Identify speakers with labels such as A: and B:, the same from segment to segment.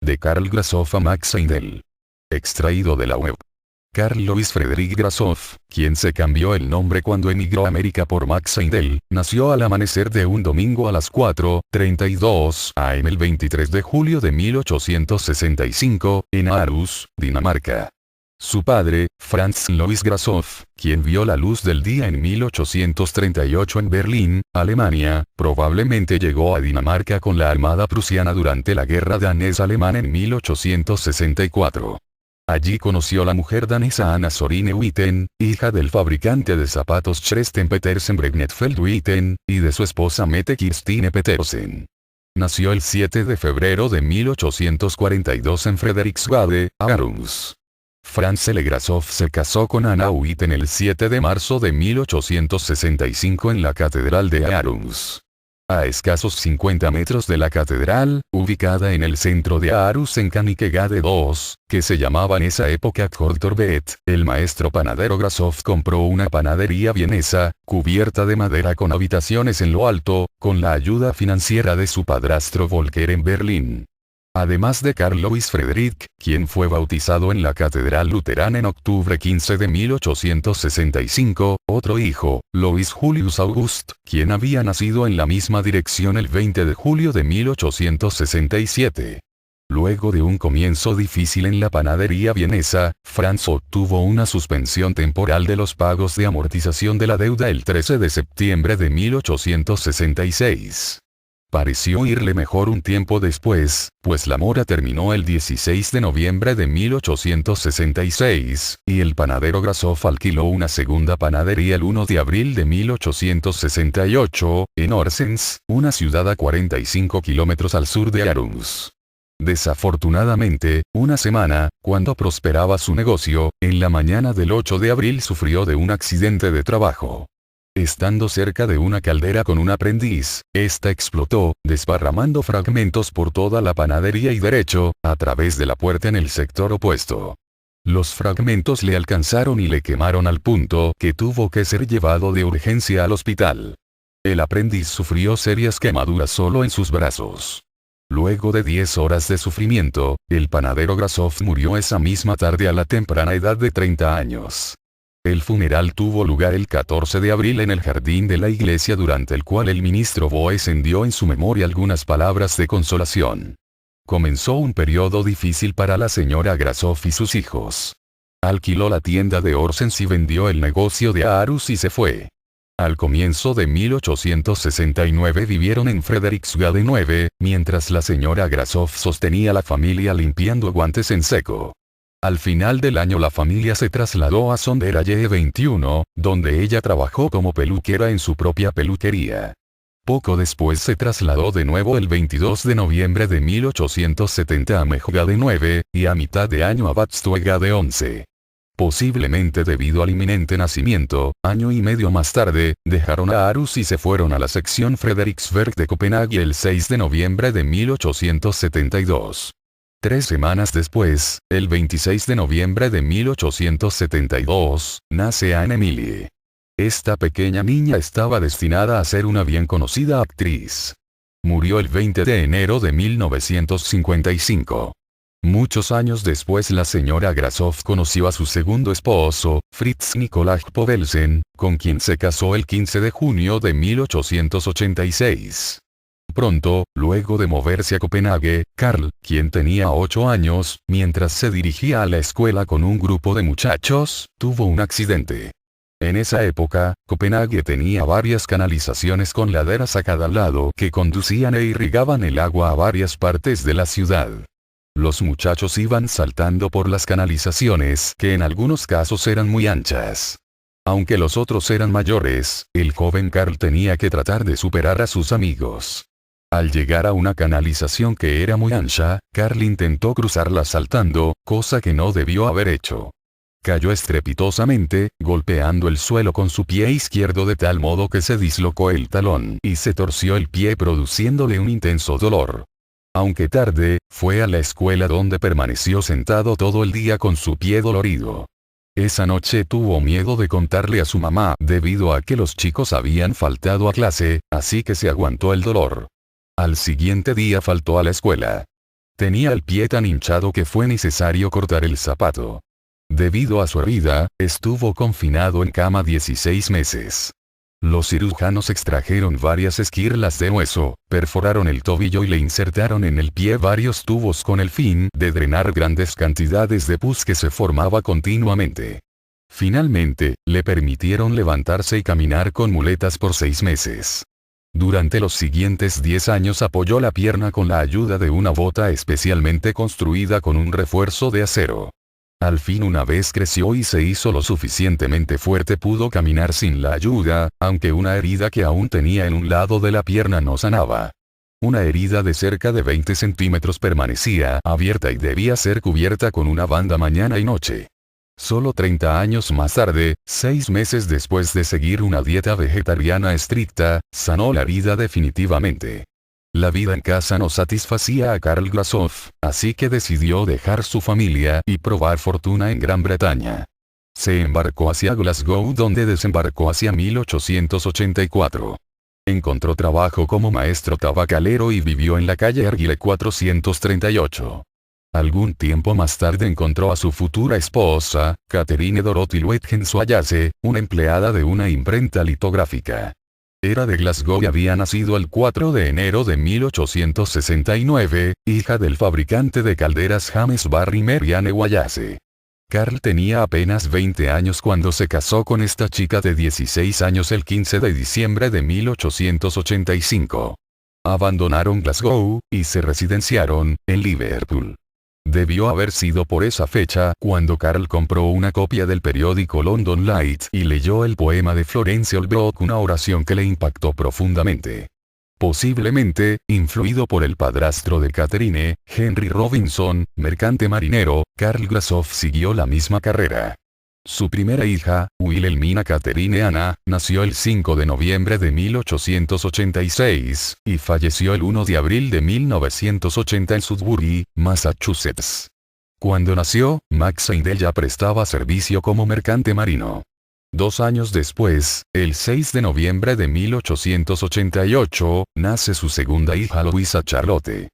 A: de Karl Grasoff a Max Seidel. Extraído de la web. Karl Louis Frederick Grasoff, quien se cambió el nombre cuando emigró a América por Max Seidel, nació al amanecer de un domingo a las 4:32 am el 23 de julio de 1865, en Aarhus, Dinamarca. Su padre, Franz Louis Grasoff, quien vio la luz del día en 1838 en Berlín, Alemania, probablemente llegó a Dinamarca con la armada prusiana durante la guerra danés-alemana en 1864. Allí conoció la mujer danesa Anna Sorine Witten, hija del fabricante de zapatos Christen Petersen Bregnetfeld Witten, y de su esposa Mette Kirstine Petersen. Nació el 7 de febrero de 1842 en Frederiksgade, Aarhus. Franz L. Grasoff se casó con Anna Witten el 7 de marzo de 1865 en la Catedral de Aarhus. A escasos 50 metros de la catedral, ubicada en el centro de Aarhus en Kanikegade 2, que se llamaba en esa época Kortorvet, el maestro panadero Grasoff compró una panadería vienesa, cubierta de madera con habitaciones en lo alto, con la ayuda financiera de su padrastro Volker en Berlín. Además de Karl Louis Frederick, quien fue bautizado en la Catedral Luterana en octubre 15 de 1865, otro hijo, Louis Julius August, quien había nacido en la misma dirección el 20 de julio de 1867. Luego de un comienzo difícil en la panadería vienesa, Franz obtuvo una suspensión temporal de los pagos de amortización de la deuda el 13 de septiembre de 1866. Pareció irle mejor un tiempo después, pues la mora terminó el 16 de noviembre de 1866, y el panadero Grasoff alquiló una segunda panadería el 1 de abril de 1868, en Horsens, una ciudad a 45 kilómetros al sur de Aarhus. Desafortunadamente, una semana, cuando prosperaba su negocio, en la mañana del 8 de abril sufrió de un accidente de trabajo. Estando cerca de una caldera con un aprendiz, esta explotó, desparramando fragmentos por toda la panadería y derecho, a través de la puerta en el sector opuesto. Los fragmentos le alcanzaron y le quemaron al punto que tuvo que ser llevado de urgencia al hospital. El aprendiz sufrió serias quemaduras solo en sus brazos. Luego de 10 horas de sufrimiento, el panadero Grasoff murió esa misma tarde a la temprana edad de 30 años. El funeral tuvo lugar el 14 de abril en el jardín de la iglesia, durante el cual el ministro Boes envió en su memoria algunas palabras de consolación. Comenzó un periodo difícil para la señora Grasoff y sus hijos. Alquiló la tienda de Horsens y vendió el negocio de Aarhus y se fue. Al comienzo de 1869 vivieron en Frederiksgade 9, mientras la señora Grasoff sostenía a la familia limpiando guantes en seco. Al final del año la familia se trasladó a Sonderaye 21, donde ella trabajó como peluquera en su propia peluquería. Poco después se trasladó de nuevo el 22 de noviembre de 1870 a Mejgade 9, y a mitad de año a Badstuegade 11. Posiblemente debido al inminente nacimiento, año y medio más tarde, dejaron a Aarhus y se fueron a la sección Frederiksberg de Copenhague el 6 de noviembre de 1872. 3 semanas después, el 26 de noviembre de 1872, nace Anne Emilie. Esta pequeña niña estaba destinada a ser una bien conocida actriz. Murió el 20 de enero de 1955. Muchos años después la señora Grasoff conoció a su segundo esposo, Fritz Nicolai Povelsen, con quien se casó el 15 de junio de 1886. Pronto, luego de moverse a Copenhague, Karl, quien tenía 8 años, mientras se dirigía a la escuela con un grupo de muchachos, tuvo un accidente. En esa época, Copenhague tenía varias canalizaciones con laderas a cada lado que conducían e irrigaban el agua a varias partes de la ciudad. Los muchachos iban saltando por las canalizaciones, que en algunos casos eran muy anchas. Aunque los otros eran mayores, el joven Karl tenía que tratar de superar a sus amigos. Al llegar a una canalización que era muy ancha, Karl intentó cruzarla saltando, cosa que no debió haber hecho. Cayó estrepitosamente, golpeando el suelo con su pie izquierdo de tal modo que se dislocó el talón y se torció el pie, produciéndole un intenso dolor. Aunque tarde, fue a la escuela donde permaneció sentado todo el día con su pie dolorido. Esa noche tuvo miedo de contarle a su mamá debido a que los chicos habían faltado a clase, así que se aguantó el dolor. Al siguiente día faltó a la escuela. Tenía el pie tan hinchado que fue necesario cortar el zapato. Debido a su herida, estuvo confinado en cama 16 meses. Los cirujanos extrajeron varias esquirlas de hueso, perforaron el tobillo y le insertaron en el pie varios tubos con el fin de drenar grandes cantidades de pus que se formaba continuamente. Finalmente, le permitieron levantarse y caminar con muletas por 6 meses. Durante los siguientes 10 años apoyó la pierna con la ayuda de una bota especialmente construida con un refuerzo de acero. Al fin, una vez creció y se hizo lo suficientemente fuerte, pudo caminar sin la ayuda, aunque una herida que aún tenía en un lado de la pierna no sanaba. Una herida de cerca de 20 centímetros permanecía abierta y debía ser cubierta con una banda mañana y noche. Solo 30 años más tarde, 6 meses después de seguir una dieta vegetariana estricta, sanó la herida definitivamente. La vida en casa no satisfacía a Karl Grasoff, así que decidió dejar su familia y probar fortuna en Gran Bretaña. Se embarcó hacia Glasgow, donde desembarcó hacia 1884. Encontró trabajo como maestro tabacalero y vivió en la calle Argyll 438. Algún tiempo más tarde encontró a su futura esposa, Catherine Dorothy Luetgen-Swayze, una empleada de una imprenta litográfica. Era de Glasgow y había nacido el 4 de enero de 1869, hija del fabricante de calderas James Barry Meriane Wallace. Karl tenía apenas 20 años cuando se casó con esta chica de 16 años el 15 de diciembre de 1885. Abandonaron Glasgow, y se residenciaron en Liverpool. Debió haber sido por esa fecha cuando Karl compró una copia del periódico London Light y leyó el poema de Florence Holbrook, una oración que le impactó profundamente. Posiblemente, influido por el padrastro de Catherine, Henry Robinson, mercante marinero, Karl Grasoff siguió la misma carrera. Su primera hija, Wilhelmina Catherine Anna, nació el 5 de noviembre de 1886, y falleció el 1 de abril de 1980 en Sudbury, Massachusetts. Cuando nació, Max Seidel ya prestaba servicio como mercante marino. 2 años después, el 6 de noviembre de 1888, nace su segunda hija Louisa Charlotte.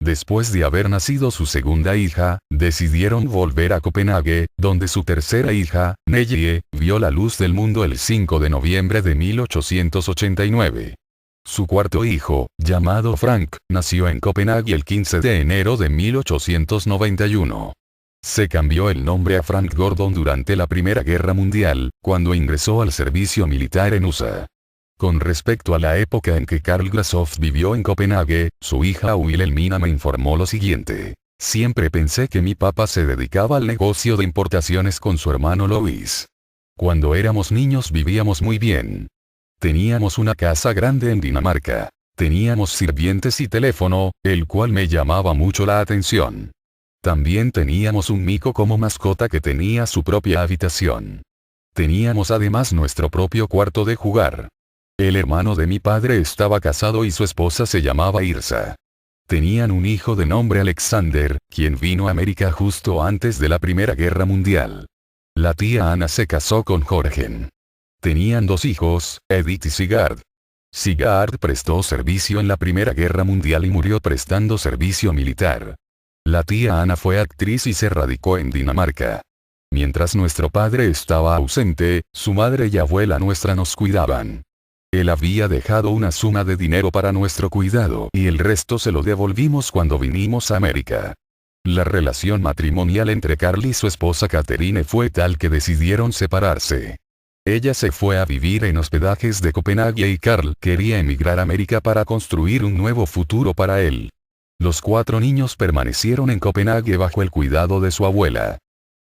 A: Después de haber nacido su segunda hija, decidieron volver a Copenhague, donde su tercera hija, Nellie, vio la luz del mundo el 5 de noviembre de 1889. Su cuarto hijo, llamado Frank, nació en Copenhague el 15 de enero de 1891. Se cambió el nombre a Frank Gordon durante la Primera Guerra Mundial, cuando ingresó al servicio militar en USA. Con respecto a la época en que Karl Grasoff vivió en Copenhague, su hija Wilhelmina me informó lo siguiente. Siempre pensé que mi papá se dedicaba al negocio de importaciones con su hermano Louis. Cuando éramos niños vivíamos muy bien. Teníamos una casa grande en Dinamarca. Teníamos sirvientes y teléfono, el cual me llamaba mucho la atención. También teníamos un mico como mascota que tenía su propia habitación. Teníamos además nuestro propio cuarto de jugar. El hermano de mi padre estaba casado y su esposa se llamaba Irsa. Tenían un hijo de nombre Alexander, quien vino a América justo antes de la Primera Guerra Mundial. La tía Ana se casó con Jorgen. Tenían 2 hijos, Edith y Sigurd. Sigurd prestó servicio en la Primera Guerra Mundial y murió prestando servicio militar. La tía Ana fue actriz y se radicó en Dinamarca. Mientras nuestro padre estaba ausente, su madre y abuela nuestra nos cuidaban. Él había dejado una suma de dinero para nuestro cuidado y el resto se lo devolvimos cuando vinimos a América. La relación matrimonial entre Karl y su esposa Catherine fue tal que decidieron separarse. Ella se fue a vivir en hospedajes de Copenhague y Karl quería emigrar a América para construir un nuevo futuro para él. Los 4 niños permanecieron en Copenhague bajo el cuidado de su abuela.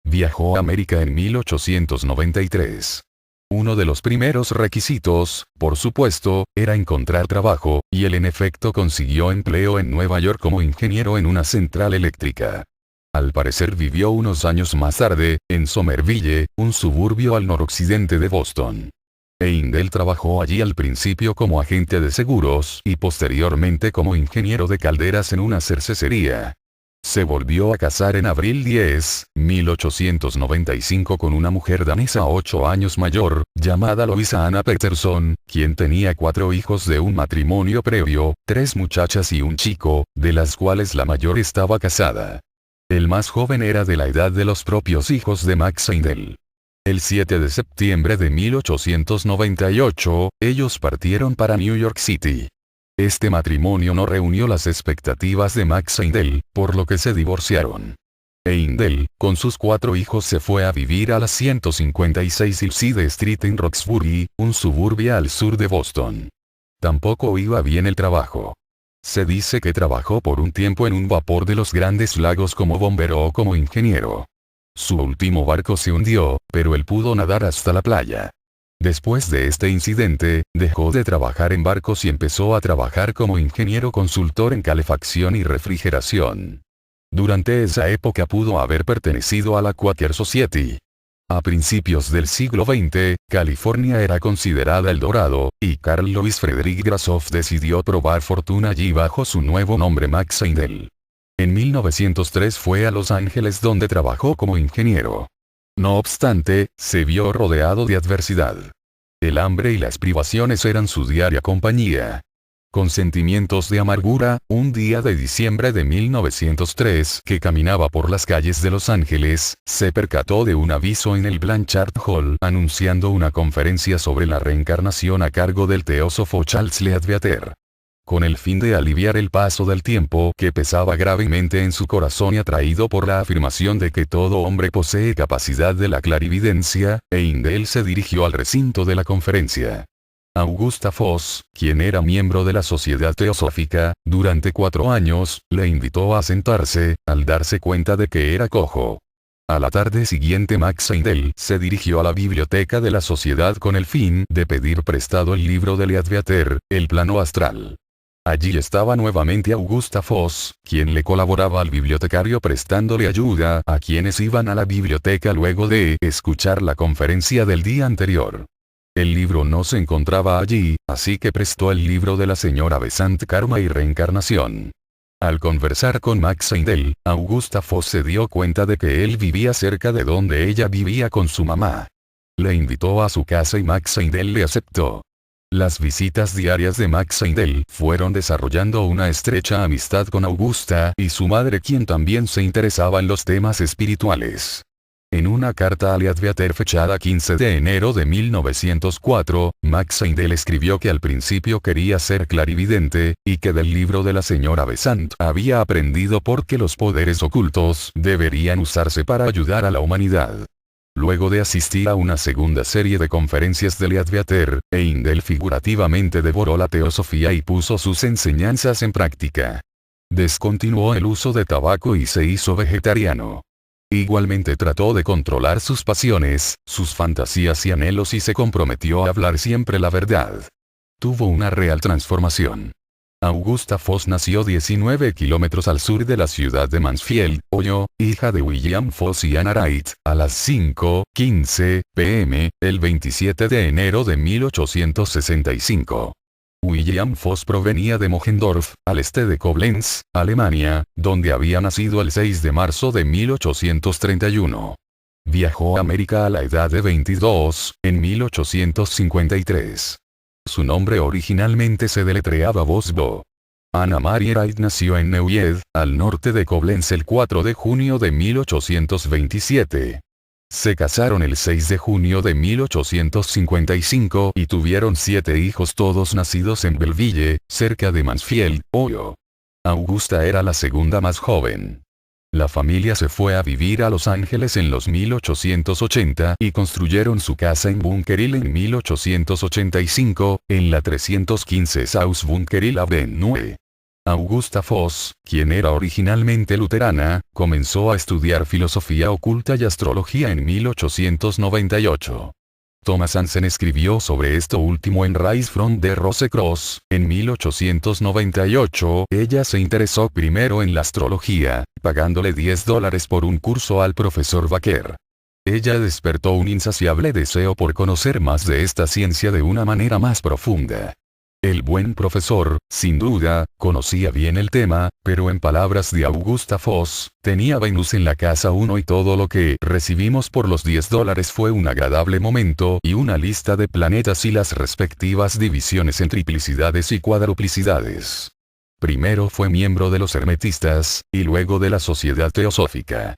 A: Viajó a América en 1893. Uno de los primeros requisitos, por supuesto, era encontrar trabajo, y él en efecto consiguió empleo en Nueva York como ingeniero en una central eléctrica. Al parecer vivió unos años más tarde, en Somerville, un suburbio al noroccidente de Boston. Heindel trabajó allí al principio como agente de seguros y posteriormente como ingeniero de calderas en una cervecería. Se volvió a casar en abril 10, 1895 con una mujer danesa 8 años mayor, llamada Louisa Anna Peterson, quien tenía 4 hijos de un matrimonio previo, 3 muchachas y un chico, de las cuales la mayor estaba casada. El más joven era de la edad de los propios hijos de Max Seidel. El 7 de septiembre de 1898, ellos partieron para New York City. Este matrimonio no reunió las expectativas de Max Seidel, por lo que se divorciaron. Heindel, con sus 4 hijos se fue a vivir a la 156 Hillside Street en Roxbury, un suburbio al sur de Boston. Tampoco iba bien el trabajo. Se dice que trabajó por un tiempo en un vapor de los Grandes Lagos como bombero o como ingeniero. Su último barco se hundió, pero él pudo nadar hasta la playa. Después de este incidente, dejó de trabajar en barcos y empezó a trabajar como ingeniero consultor en calefacción y refrigeración. Durante esa época pudo haber pertenecido a la Quaker Society. A principios del siglo XX, California era considerada el Dorado, y Carl Louis Frederick Grashoff decidió probar fortuna allí bajo su nuevo nombre Max Seidel. En 1903 fue a Los Ángeles donde trabajó como ingeniero. No obstante, se vio rodeado de adversidad. El hambre y las privaciones eran su diaria compañía. Con sentimientos de amargura, un día de diciembre de 1903 que caminaba por las calles de Los Ángeles, se percató de un aviso en el Blanchard Hall anunciando una conferencia sobre la reencarnación a cargo del teósofo Charles Leadbeater. Con el fin de aliviar el paso del tiempo que pesaba gravemente en su corazón y atraído por la afirmación de que todo hombre posee capacidad de la clarividencia, Heindel se dirigió al recinto de la conferencia. Augusta Foss, quien era miembro de la Sociedad Teosófica, durante 4 años, le invitó a sentarse, al darse cuenta de que era cojo. A la tarde siguiente Max Seidel se dirigió a la biblioteca de la sociedad con el fin de pedir prestado el libro de Leadbeater, El plano astral. Allí estaba nuevamente Augusta Foss, quien le colaboraba al bibliotecario prestándole ayuda a quienes iban a la biblioteca luego de escuchar la conferencia del día anterior. El libro no se encontraba allí, así que prestó el libro de la señora Besant Karma y Reencarnación. Al conversar con Max Seidel, Augusta Foss se dio cuenta de que él vivía cerca de donde ella vivía con su mamá. Le invitó a su casa y Max Seidel le aceptó. Las visitas diarias de Max Seidel fueron desarrollando una estrecha amistad con Augusta y su madre, quien también se interesaba en los temas espirituales. En una carta a Leadbeater fechada 15 de enero de 1904, Max Seidel escribió que al principio quería ser clarividente, y que del libro de la señora Besant había aprendido por qué los poderes ocultos deberían usarse para ayudar a la humanidad. Luego de asistir a una segunda serie de conferencias de Leadbeater, Heindel figurativamente devoró la teosofía y puso sus enseñanzas en práctica. Descontinuó el uso de tabaco y se hizo vegetariano. Igualmente trató de controlar sus pasiones, sus fantasías y anhelos y se comprometió a hablar siempre la verdad. Tuvo una real transformación. Augusta Foss nació 19 kilómetros al sur de la ciudad de Mansfield, Ohio, hija de William Foss y Anna Wright, a las 5:15 p.m., el 27 de enero de 1865. William Foss provenía de Mohendorf, al este de Koblenz, Alemania, donde había nacido el 6 de marzo de 1831. Viajó a América a la edad de 22, en 1853. Su nombre originalmente se deletreaba Bosbo. Anna Marie Wright nació en Neuwied, al norte de Koblenz el 4 de junio de 1827. Se casaron el 6 de junio de 1855 y tuvieron 7 hijos, todos nacidos en Belleville, cerca de Mansfield, Ohio. Augusta era la segunda más joven. La familia se fue a vivir a Los Ángeles en los 1880 y construyeron su casa en Bunker Hill en 1885, en la 315 South Bunker Hill Avenue. Augusta Foss, quien era originalmente luterana, comenzó a estudiar filosofía oculta y astrología en 1898. Thomas Hansen escribió sobre esto último en Rise from the Rose Cross, en 1898. Ella se interesó primero en la astrología, pagándole $10 por un curso al profesor Baker. Ella despertó un insaciable deseo por conocer más de esta ciencia de una manera más profunda. El buen profesor, sin duda, conocía bien el tema, pero en palabras de Augusta Voss, tenía Venus en la casa 1 y todo lo que recibimos por los $10 fue un agradable momento y una lista de planetas y las respectivas divisiones en triplicidades y cuadruplicidades. Primero fue miembro de los hermetistas, y luego de la Sociedad Teosófica.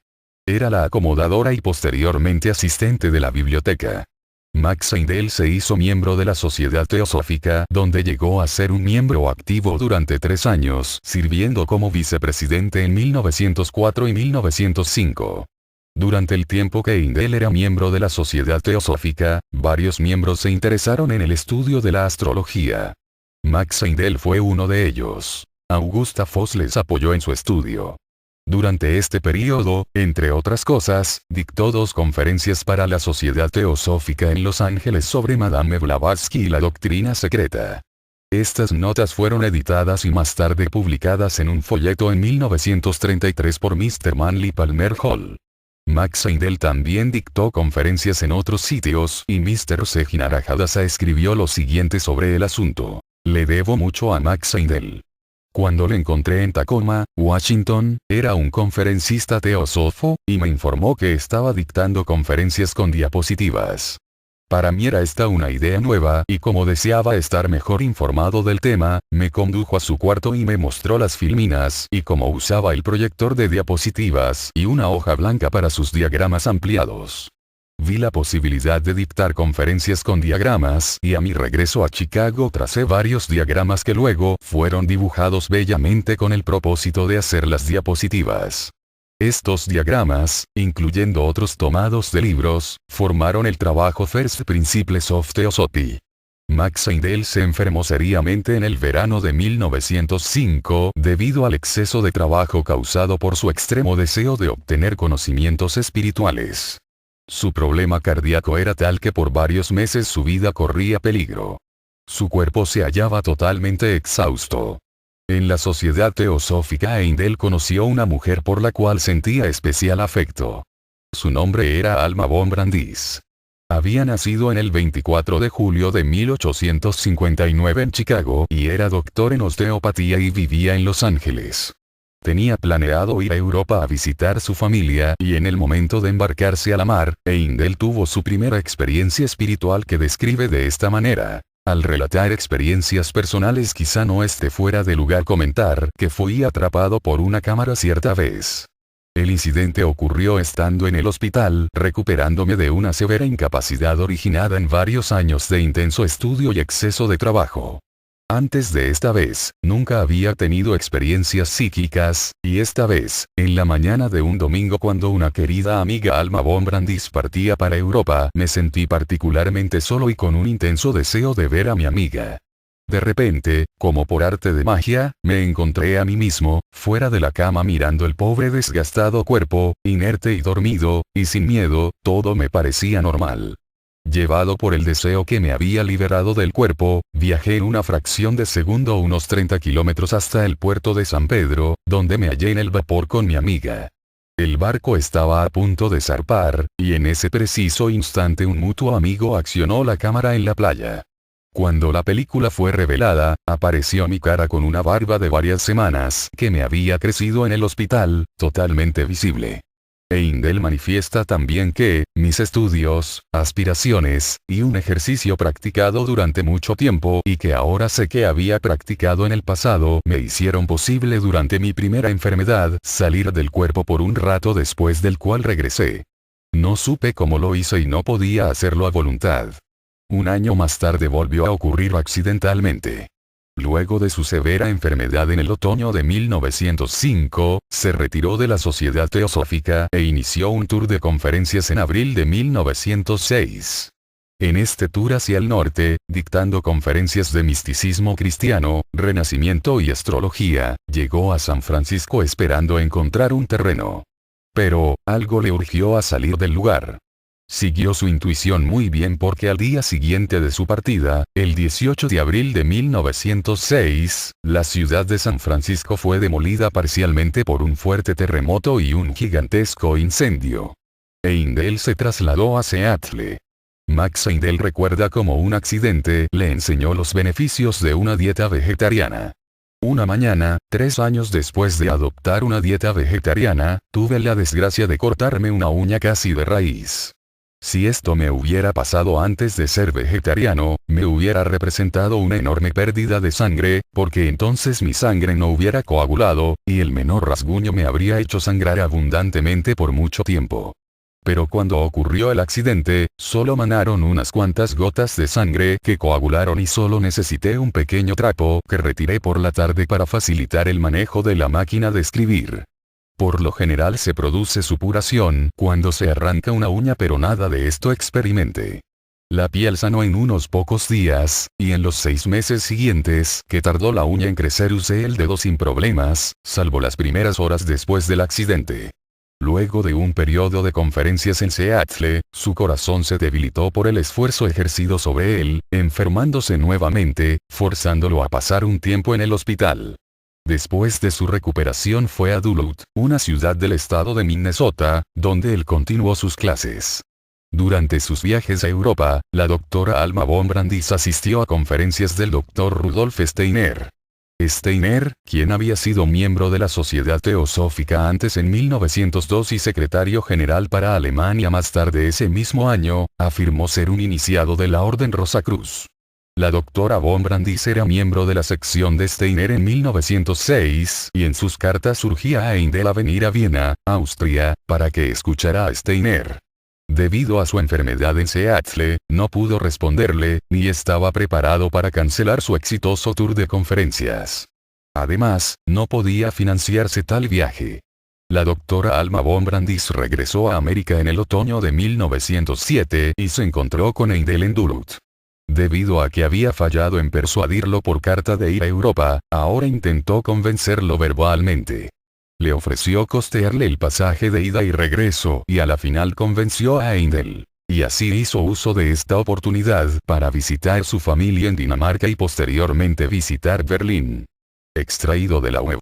A: Era la acomodadora y posteriormente asistente de la biblioteca. Max Heindel se hizo miembro de la Sociedad Teosófica, donde llegó a ser un miembro activo durante 3 años, sirviendo como vicepresidente en 1904 y 1905. Durante el tiempo que Heindel era miembro de la Sociedad Teosófica, varios miembros se interesaron en el estudio de la astrología. Max Heindel fue uno de ellos. Augusta Voss les apoyó en su estudio. Durante este período, entre otras cosas, dictó 2 conferencias para la Sociedad Teosófica en Los Ángeles sobre Madame Blavatsky y la doctrina secreta. Estas notas fueron editadas y más tarde publicadas en un folleto en 1933 por Mr. Manly Palmer Hall. Max Heindel también dictó conferencias en otros sitios y Mr. Seginara Hadasa escribió lo siguiente sobre el asunto. Le debo mucho a Max Heindel. Cuando lo encontré en Tacoma, Washington, era un conferencista teósofo, y me informó que estaba dictando conferencias con diapositivas. Para mí era esta una idea nueva y como deseaba estar mejor informado del tema, me condujo a su cuarto y me mostró las filminas y cómo usaba el proyector de diapositivas y una hoja blanca para sus diagramas ampliados. Vi la posibilidad de dictar conferencias con diagramas y a mi regreso a Chicago tracé varios diagramas que luego fueron dibujados bellamente con el propósito de hacer las diapositivas. Estos diagramas, incluyendo otros tomados de libros, formaron el trabajo First Principles of Theosophy. Max Heindel se enfermó seriamente en el verano de 1905 debido al exceso de trabajo causado por su extremo deseo de obtener conocimientos espirituales. Su problema cardíaco era tal que por varios meses su vida corría peligro. Su cuerpo se hallaba totalmente exhausto. En la Sociedad Teosófica Heindel conoció una mujer por la cual sentía especial afecto. Su nombre era Alma von Brandis. Había nacido en el 24 de julio de 1859 en Chicago y era doctor en osteopatía y vivía en Los Ángeles. Tenía planeado ir a Europa a visitar su familia y en el momento de embarcarse a la mar, Heindel tuvo su primera experiencia espiritual que describe de esta manera. Al relatar experiencias personales quizá no esté fuera de lugar comentar que fui atrapado por una cámara cierta vez. El incidente ocurrió estando en el hospital, recuperándome de una severa incapacidad originada en varios años de intenso estudio y exceso de trabajo. Antes de esta vez, nunca había tenido experiencias psíquicas, y esta vez, en la mañana de un domingo cuando una querida amiga Alma von Brandis partía para Europa, me sentí particularmente solo y con un intenso deseo de ver a mi amiga. De repente, como por arte de magia, me encontré a mí mismo, fuera de la cama mirando el pobre desgastado cuerpo, inerte y dormido, y sin miedo, todo me parecía normal. Llevado por el deseo que me había liberado del cuerpo, viajé en una fracción de segundo unos 30 kilómetros hasta el puerto de San Pedro, donde me hallé en el vapor con mi amiga. El barco estaba a punto de zarpar, y en ese preciso instante un mutuo amigo accionó la cámara en la playa. Cuando la película fue revelada, apareció mi cara con una barba de varias semanas que me había crecido en el hospital, totalmente visible. Heindel manifiesta también que, mis estudios, aspiraciones, y un ejercicio practicado durante mucho tiempo y que ahora sé que había practicado en el pasado, me hicieron posible durante mi primera enfermedad salir del cuerpo por un rato después del cual regresé. No supe cómo lo hice y no podía hacerlo a voluntad. Un año más tarde volvió a ocurrir accidentalmente. Luego de su severa enfermedad en el otoño de 1905, se retiró de la Sociedad Teosófica e inició un tour de conferencias en abril de 1906. En este tour hacia el norte, dictando conferencias de misticismo cristiano, renacimiento y astrología, llegó a San Francisco esperando encontrar un terreno. Pero, algo le urgió a salir del lugar. Siguió su intuición muy bien porque al día siguiente de su partida, el 18 de abril de 1906, la ciudad de San Francisco fue demolida parcialmente por un fuerte terremoto y un gigantesco incendio. Heindel se trasladó a Seattle. Max Heindel recuerda cómo un accidente le enseñó los beneficios de una dieta vegetariana. Una mañana, 3 años después de adoptar una dieta vegetariana, tuve la desgracia de cortarme una uña casi de raíz. Si esto me hubiera pasado antes de ser vegetariano, me hubiera representado una enorme pérdida de sangre, porque entonces mi sangre no hubiera coagulado, y el menor rasguño me habría hecho sangrar abundantemente por mucho tiempo. Pero cuando ocurrió el accidente, solo manaron unas cuantas gotas de sangre que coagularon y solo necesité un pequeño trapo que retiré por la tarde para facilitar el manejo de la máquina de escribir. Por lo general se produce supuración cuando se arranca una uña, pero nada de esto experimenté. La piel sanó en unos pocos días, y en los 6 meses siguientes que tardó la uña en crecer usé el dedo sin problemas, salvo las primeras horas después del accidente. Luego de un periodo de conferencias en Seattle, su corazón se debilitó por el esfuerzo ejercido sobre él, enfermándose nuevamente, forzándolo a pasar un tiempo en el hospital. Después de su recuperación fue a Duluth, una ciudad del estado de Minnesota, donde él continuó sus clases. Durante sus viajes a Europa, la doctora Alma von Brandis asistió a conferencias del Dr. Rudolf Steiner. Steiner, quien había sido miembro de la Sociedad Teosófica antes en 1902 y secretario general para Alemania más tarde ese mismo año, afirmó ser un iniciado de la Orden Rosacruz. La doctora von Brandis era miembro de la sección de Steiner en 1906 y en sus cartas urgía a Heindel a venir a Viena, Austria, para que escuchara a Steiner. Debido a su enfermedad en Seattle, no pudo responderle, ni estaba preparado para cancelar su exitoso tour de conferencias. Además, no podía financiarse tal viaje. La doctora Alma von Brandis regresó a América en el otoño de 1907 y se encontró con Heindel en Duluth. Debido a que había fallado en persuadirlo por carta de ir a Europa, ahora intentó convencerlo verbalmente. Le ofreció costearle el pasaje de ida y regreso y a la final convenció a Heindel. Y así hizo uso de esta oportunidad para visitar su familia en Dinamarca y posteriormente visitar Berlín. Extraído de la web